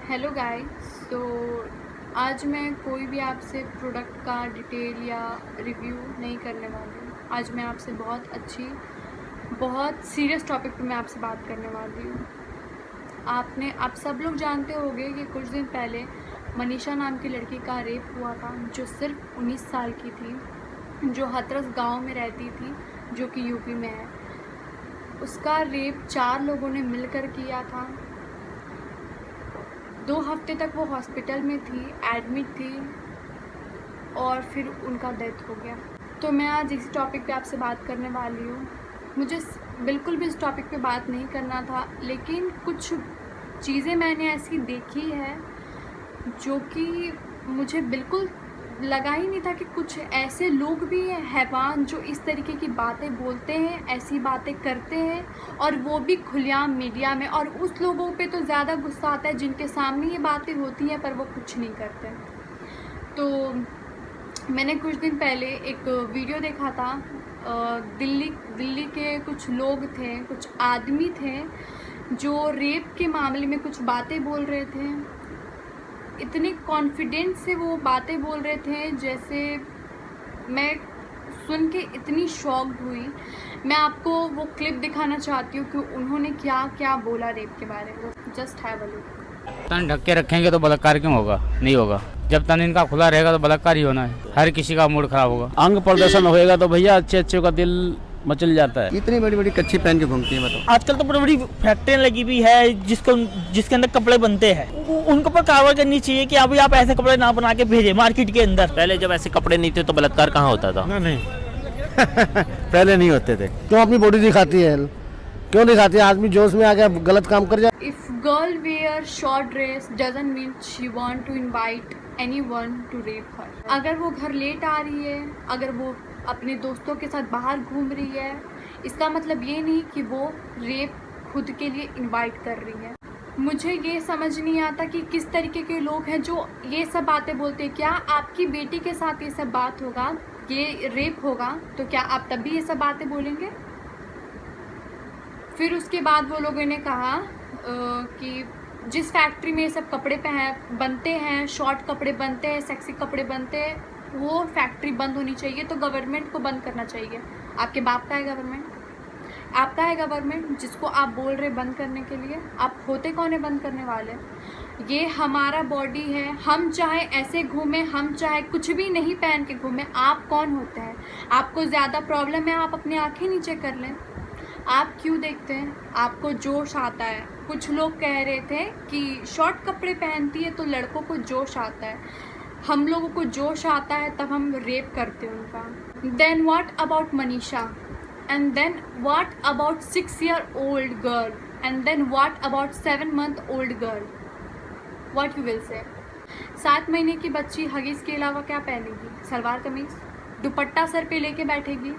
Hello guys. तो आज मैं कोई भी आपसे प्रोडक्ट का डिटेल या रिव्यू नहीं करने वाली हूँ। आज मैं आपसे बहुत सीरियस टॉपिक पे मैं आपसे बात करने वाली हूँ। आप सब लोग जानते होंगे कि कुछ दिन पहले मनीषा नाम की लड़की का रेप हुआ था, जो सिर्फ 19 साल की थी, जो हथरस गांव में रहती थी, जो कि यूपी में है। उसका रेप 4 लोगों ने मिलकर किया था। 2 हफ्ते तक वो हॉस्पिटल में थी, एडमिट थी, और फिर उनका डेथ हो गया। तो मैं आज इसी टॉपिक पे आपसे बात करने वाली हूँ। मुझे बिल्कुल भी इस टॉपिक पे बात नहीं करना था, लेकिन कुछ चीज़ें मैंने ऐसी देखी है जो कि मुझे बिल्कुल लगा ही नहीं था कि कुछ ऐसे लोग भी हैं हैवान जो इस तरीके की बातें बोलते हैं, ऐसी बातें करते हैं, और वो भी खुलेआम मीडिया में। और उस लोगों पे तो ज़्यादा गुस्सा आता है जिनके सामने ये बातें होती हैं पर वो कुछ नहीं करते। तो मैंने कुछ दिन पहले एक वीडियो देखा था। दिल्ली के कुछ लोग थे, कुछ आदमी थे जो रेप के मामले में कुछ बातें बोल रहे थे। इतने कॉन्फिडेंस से वो बातें बोल रहे थे, जैसे मैं सुन के इतनी शॉक्ड हुई। मैं आपको वो क्लिप दिखाना चाहती हूँ कि उन्होंने क्या क्या बोला रेप के बारे में। Just have a look. तन ढक के रखेंगे तो बलात्कार क्यों होगा? नहीं होगा। जब तन इनका खुला रहेगा तो बलात्कार ही होना है। हर किसी का मूड खराब होगा। अंग प्रदर्शन होएगा तो भैया अच्छे अच्छे का दिल मचल जाता है। इतनी बड़ी बड़ी कच्ची पहन के घूमती है, बताओ। आजकल तो बड़ी बड़ी फैक्ट्रियां लगी हुई है जिसके अंदर कपड़े बनते हैं। उनके ऊपर कार्रवाई करनी चाहिए कि अभी आप ऐसे कपड़े ना बना के भेजें मार्केट के अंदर। पहले जब ऐसे कपड़े नहीं थे तो बलात्कार कहाँ होता था? नहीं पहले नहीं होते थे। क्यों अपनी बॉडी दिखाती है? क्यों दिखाती है? आदमी जोश में आ गया गलत काम कर जाए। If girl wear short dress doesn't mean she want to invite anyone to rape her. अगर वो घर लेट आ रही है, अगर वो अपने दोस्तों के साथ बाहर घूम रही है, इसका मतलब ये नहीं कि वो रेप खुद के लिए इनवाइट कर रही है। मुझे ये समझ नहीं आता कि किस तरीके के लोग हैं जो ये सब बातें बोलते हैं। क्या आपकी बेटी के साथ ये सब बात होगा, ये रेप होगा, तो क्या आप तब भी ये सब बातें बोलेंगे? फिर उसके बाद वो लोगों ने कहा कि जिस फैक्ट्री में ये सब कपड़े बनते हैं, शॉर्ट कपड़े बनते हैं, सेक्सी कपड़े बनते हैं, वो फैक्ट्री बंद होनी चाहिए। तो गवर्नमेंट को बंद करना चाहिए। आपके बाप का है गवर्नमेंट? आपका है गवर्नमेंट जिसको आप बोल रहे बंद करने के लिए? आप होते कौन है बंद करने वाले? ये हमारा बॉडी है, हम चाहे ऐसे घूमें, हम चाहे कुछ भी नहीं पहन के घूमें। आप कौन होते हैं? आपको ज़्यादा प्रॉब्लम है, आप अपनी आँखें नीचे कर लें। आप क्यों देखते हैं? आपको जोश आता है। कुछ लोग कह रहे थे कि शॉर्ट कपड़े पहनती है तो लड़कों को जोश आता है। हम लोगों को जोश आता है तब हम रेप करते हैं उनका। Then what about Manisha? And then what about 6-year-old girl? And then what about 7-month-old girl? What you will say? 7 महीने की बच्ची हगीज के अलावा क्या पहनेगी? सलवार कमीज, दुपट्टा सर पे लेके बैठेगी।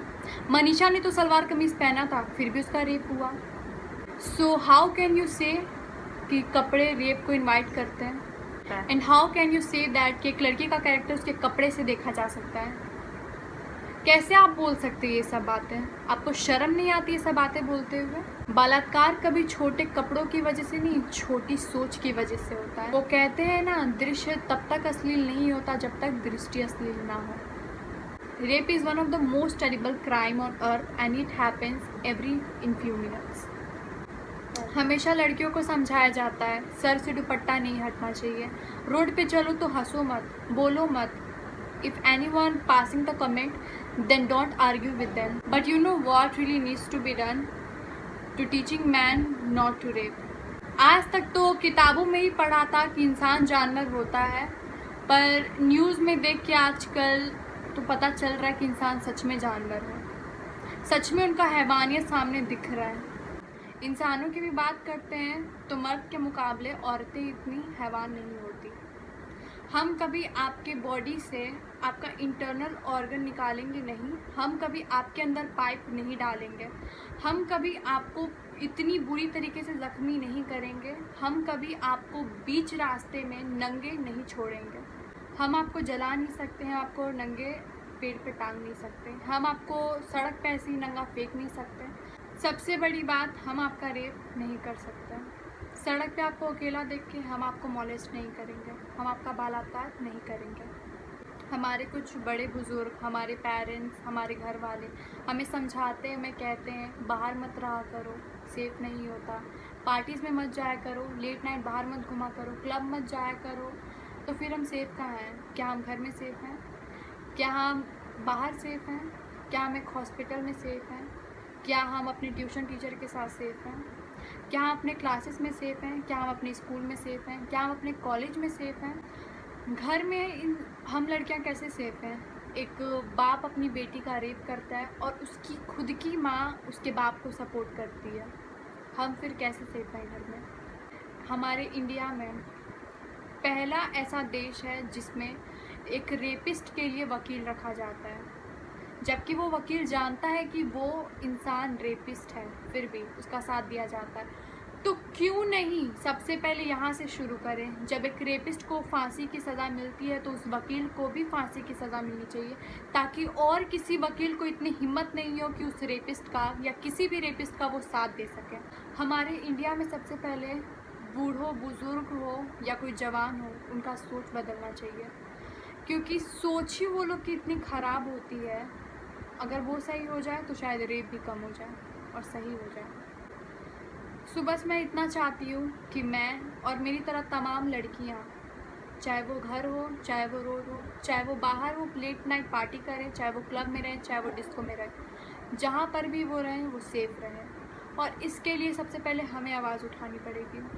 मनीषा ने तो सलवार कमीज पहना था, फिर भी उसका रेप हुआ। सो हाउ कैन यू से कि कपड़े रेप को इनवाइट करते हैं? And how can you say that कि एक लड़की का कैरेक्टर उसके कपड़े से देखा जा सकता है? कैसे आप बोल सकते हैं ये सब बातें? आपको शर्म नहीं आती ये सब बातें बोलते हुए? बलात्कार कभी छोटे कपड़ों की वजह से नहीं, छोटी सोच की वजह से होता है। वो कहते हैं ना, दृश्य तब तक अश्लील नहीं होता जब तक दृष्टि अश्लील ना हो। Rape is one of the most terrible crime on earth and it happens in few minutes. हमेशा लड़कियों को समझाया जाता है सर से दुपट्टा नहीं हटना चाहिए, रोड पे चलो तो हंसो मत, बोलो मत. If anyone passing the comment, then don't argue with them. But you know what really needs to be done to teaching man not to rape. आज तक तो किताबों में ही पढ़ा था कि इंसान जानवर होता है, पर न्यूज़ में देख के आजकल तो पता चल रहा है कि इंसान सच में जानवर है। सच में उनका हैवानियत सामने दिख रहा है। इंसानों की भी बात करते हैं तो मर्द के मुकाबले औरतें इतनी हैवान नहीं होती। हम कभी आपके बॉडी से आपका इंटरनल ऑर्गन निकालेंगे नहीं, हम कभी आपके अंदर पाइप नहीं डालेंगे, हम कभी आपको इतनी बुरी तरीके से ज़ख्मी नहीं करेंगे, हम कभी आपको बीच रास्ते में नंगे नहीं छोड़ेंगे। हम आपको जला नहीं सकते हैं, आपको नंगे पेड़ पे टांग नहीं सकते, हम आपको सड़क पे ऐसे ही नंगा फेंक नहीं सकते। सबसे बड़ी बात, हम आपका रेप नहीं कर सकते। सड़क पे आपको अकेला देख के हम आपको मॉलेस्ट नहीं करेंगे, हम आपका बलात्कार नहीं करेंगे। हमारे कुछ बड़े बुजुर्ग, हमारे पेरेंट्स, हमारे घर वाले हमें समझाते हैं, हमें कहते हैं बाहर मत रहा करो, सेफ़ नहीं होता, पार्टीज़ में मत जाया करो, लेट नाइट बाहर मत घुमा करो, क्लब मत जाया करो। तो फिर हम सेफ़ कहाँ हैं? क्या हम घर में सेफ़ हैं? क्या हम बाहर सेफ़ हैं? क्या हम एक हॉस्पिटल में सेफ़ हैं? क्या हम अपने ट्यूशन टीचर के साथ सेफ़ हैं? क्या हम अपने क्लासेस में सेफ़ हैं? क्या हम अपने स्कूल में सेफ़ हैं? क्या हम अपने कॉलेज में सेफ़ हैं? घर में हम लड़कियां कैसे सेफ़ हैं? एक बाप अपनी बेटी का रेप करता है और उसकी खुद की माँ उसके बाप को सपोर्ट करती है, हम फिर कैसे सेफ़ हैं घर में? हमारे इंडिया में पहला ऐसा देश है जिसमें एक रेपिस्ट के लिए वकील रखा जाता है, जबकि वो वकील जानता है कि वो इंसान रेपिस्ट है, फिर भी उसका साथ दिया जाता है। तो क्यों नहीं सबसे पहले यहाँ से शुरू करें? जब एक रेपिस्ट को फांसी की सज़ा मिलती है तो उस वकील को भी फांसी की सज़ा मिलनी चाहिए, ताकि और किसी वकील को इतनी हिम्मत नहीं हो कि उस रेपिस्ट का या किसी भी रेपिस्ट का वो साथ दे सके। हमारे इंडिया में सबसे पहले बूढ़ो, बुज़ुर्ग हो या कोई जवान हो, उनका सोच बदलना चाहिए, क्योंकि सोच ही वो लोग की इतनी ख़राब होती है। अगर वो सही हो जाए तो शायद रेप भी कम हो जाए और सही हो जाए। सो बस मैं इतना चाहती हूँ कि मैं और मेरी तरह तमाम लड़कियाँ, चाहे वो घर हो, चाहे वो रोड हो, चाहे वो बाहर हो, लेट नाइट पार्टी करें, चाहे वो क्लब में रहें, चाहे वो डिस्को में रहें, जहाँ पर भी वो रहें वो सेफ़ रहें। और इसके लिए सबसे पहले हमें आवाज़ उठानी पड़ेगी।